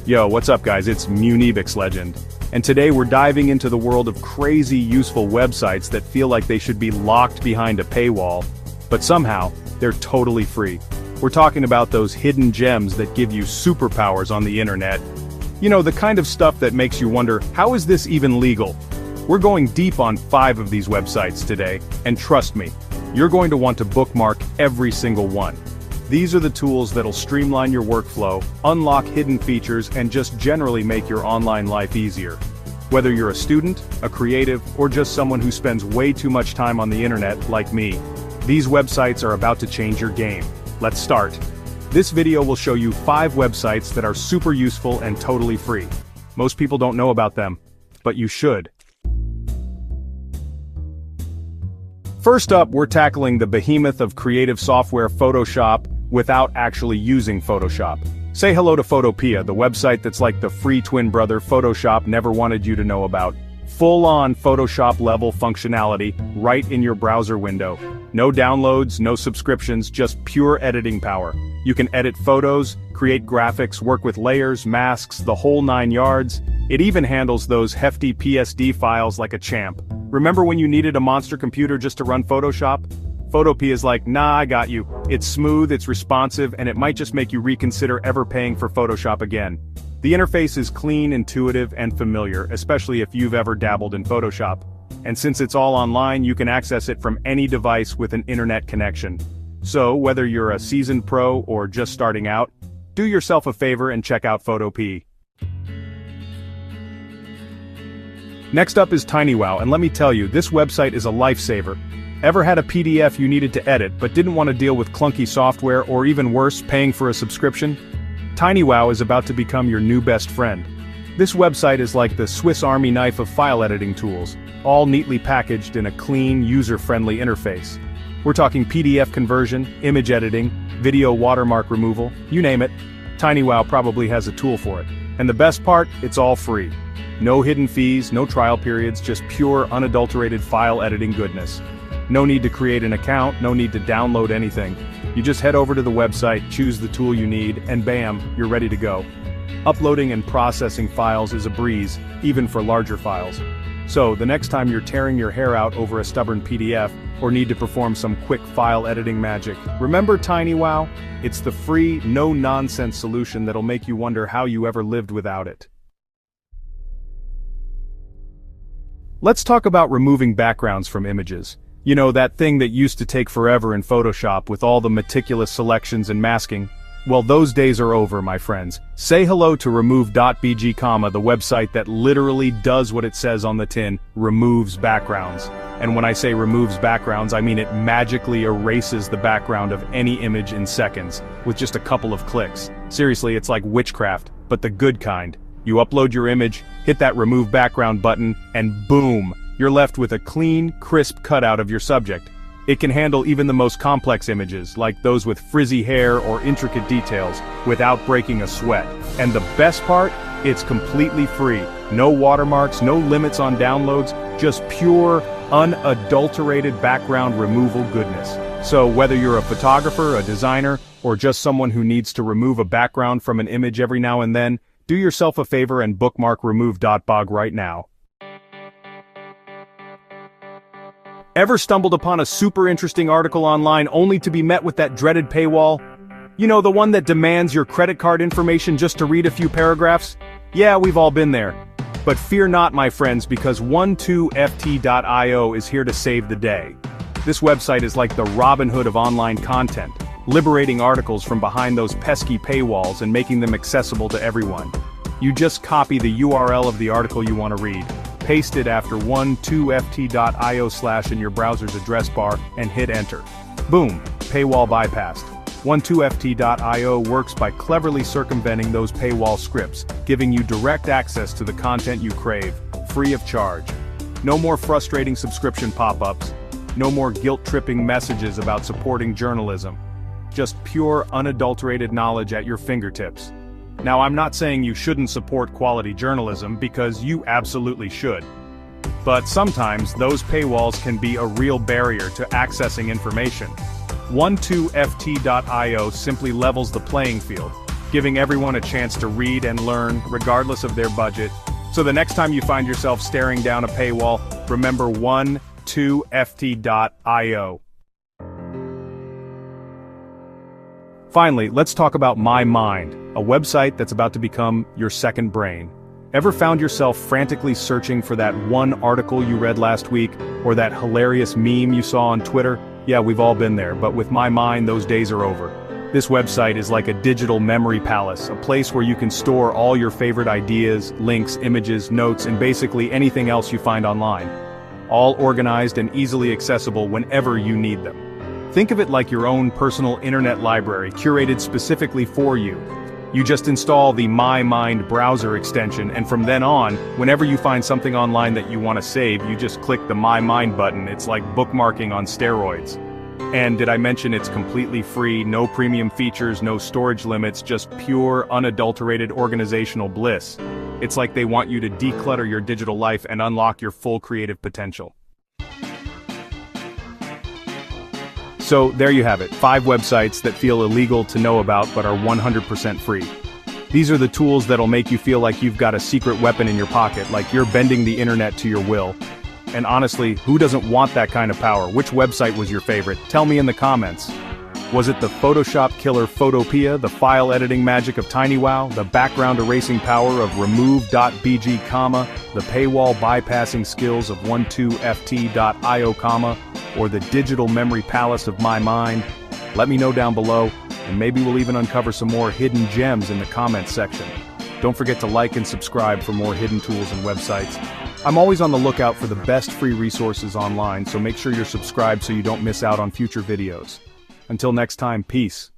Yo, what's up guys, it's Munibix Legend. And today we're diving into the world of crazy useful websites that feel like they should be locked behind a paywall, but somehow, they're totally free. We're talking about those hidden gems that give you superpowers on the internet. You know, the kind of stuff that makes you wonder, how is this even legal? We're going deep on 5 of these websites today, and trust me, you're going to want to bookmark every single one. These are the tools that'll streamline your workflow, unlock hidden features, and just generally make your online life easier. Whether you're a student, a creative, or just someone who spends way too much time on the internet, like me, these websites are about to change your game. Let's start. This video will show you 5 websites that are super useful and totally free. Most people don't know about them, but you should. First up, we're tackling the behemoth of creative software Photoshop without actually using Photoshop. Say hello to Photopea, the website that's like the free twin brother Photoshop never wanted you to know about. Full-on Photoshop-level functionality right in your browser window. No downloads, no subscriptions, just pure editing power. You can edit photos, create graphics, work with layers, masks, the whole 9 yards. It even handles those hefty PSD files like a champ. Remember when you needed a monster computer just to run Photoshop? Photopea is like, nah, I got you. It's smooth, it's responsive, and it might just make you reconsider ever paying for Photoshop again. The interface is clean, intuitive, and familiar, especially if you've ever dabbled in Photoshop. And since it's all online, you can access it from any device with an internet connection. So, whether you're a seasoned pro or just starting out, do yourself a favor and check out Photopea. Next up is TinyWow, and let me tell you, this website is a lifesaver. Ever had a PDF you needed to edit but didn't want to deal with clunky software or even worse, paying for a subscription? TinyWow is about to become your new best friend. This website is like the Swiss Army knife of file editing tools, all neatly packaged in a clean, user-friendly interface. We're talking PDF conversion, image editing, video watermark removal, you name it. TinyWow probably has a tool for it. And the best part, it's all free. No hidden fees, no trial periods, just pure, unadulterated file editing goodness. No need to create an account, no need to download anything. You just head over to the website, choose the tool you need, and bam, you're ready to go. Uploading and processing files is a breeze, even for larger files. So, the next time you're tearing your hair out over a stubborn PDF, or need to perform some quick file editing magic, remember TinyWow? It's the free, no-nonsense solution that'll make you wonder how you ever lived without it. Let's talk about removing backgrounds from images. You know, that thing that used to take forever in Photoshop with all the meticulous selections and masking? Well, those days are over, my friends. Say hello to remove.bg, the website that literally does what it says on the tin, removes backgrounds. And when I say removes backgrounds, I mean it magically erases the background of any image in seconds, with just a couple of clicks. Seriously, it's like witchcraft, but the good kind. You upload your image, hit that remove background button, and boom! You're left with a clean, crisp cutout of your subject. It can handle even the most complex images, like those with frizzy hair or intricate details, without breaking a sweat. And the best part? It's completely free. No watermarks, no limits on downloads, just pure, unadulterated background removal goodness. So whether you're a photographer, a designer, or just someone who needs to remove a background from an image every now and then, do yourself a favor and bookmark remove.bog right now. Ever stumbled upon a super interesting article online only to be met with that dreaded paywall? You know, the one that demands your credit card information just to read a few paragraphs? Yeah, we've all been there. But fear not, my friends, because 12ft.io is here to save the day. This website is like the Robin Hood of online content, liberating articles from behind those pesky paywalls and making them accessible to everyone. You just copy the URL of the article you want to read, paste it after 12ft.io/ in your browser's address bar, and hit enter. Boom, paywall bypassed. 12ft.io works by cleverly circumventing those paywall scripts, giving you direct access to the content you crave, free of charge. No more frustrating subscription pop-ups, no more guilt-tripping messages about supporting journalism. Just pure, unadulterated knowledge at your fingertips. Now, I'm not saying you shouldn't support quality journalism, because you absolutely should. But sometimes those paywalls can be a real barrier to accessing information. 12ft.io simply levels the playing field. giving everyone a chance to read and learn, regardless of their budget. So the next time you find yourself staring down a paywall, remember 12ft.io. Finally, let's talk about My Mind, a website that's about to become your second brain. Ever found yourself frantically searching for that one article you read last week, or that hilarious meme you saw on Twitter? Yeah, we've all been there, but with My Mind, those days are over. This website is like a digital memory palace, a place where you can store all your favorite ideas, links, images, notes, and basically anything else you find online. All organized and easily accessible whenever you need them. Think of it like your own personal internet library curated specifically for you. You just install the My Mind browser extension, and from then on, whenever you find something online that you want to save, you just click the My Mind button. It's like bookmarking on steroids. And did I mention it's completely free, no premium features, no storage limits, just pure, unadulterated organizational bliss. It's like they want you to declutter your digital life and unlock your full creative potential. So there you have it, 5 websites that feel illegal to know about but are 100% free. These are the tools that'll make you feel like you've got a secret weapon in your pocket, like you're bending the internet to your will. And honestly, who doesn't want that kind of power? Which website was your favorite? Tell me in the comments. Was it the Photoshop killer Photopea, the file editing magic of TinyWow, the background erasing power of remove.bg, the paywall bypassing skills of 12ft.io, or the digital memory palace of My Mind? Let me know down below, and maybe we'll even uncover some more hidden gems in the comments section. Don't forget to like and subscribe for more hidden tools and websites. I'm always on the lookout for the best free resources online, so make sure you're subscribed so you don't miss out on future videos. Until next time, peace.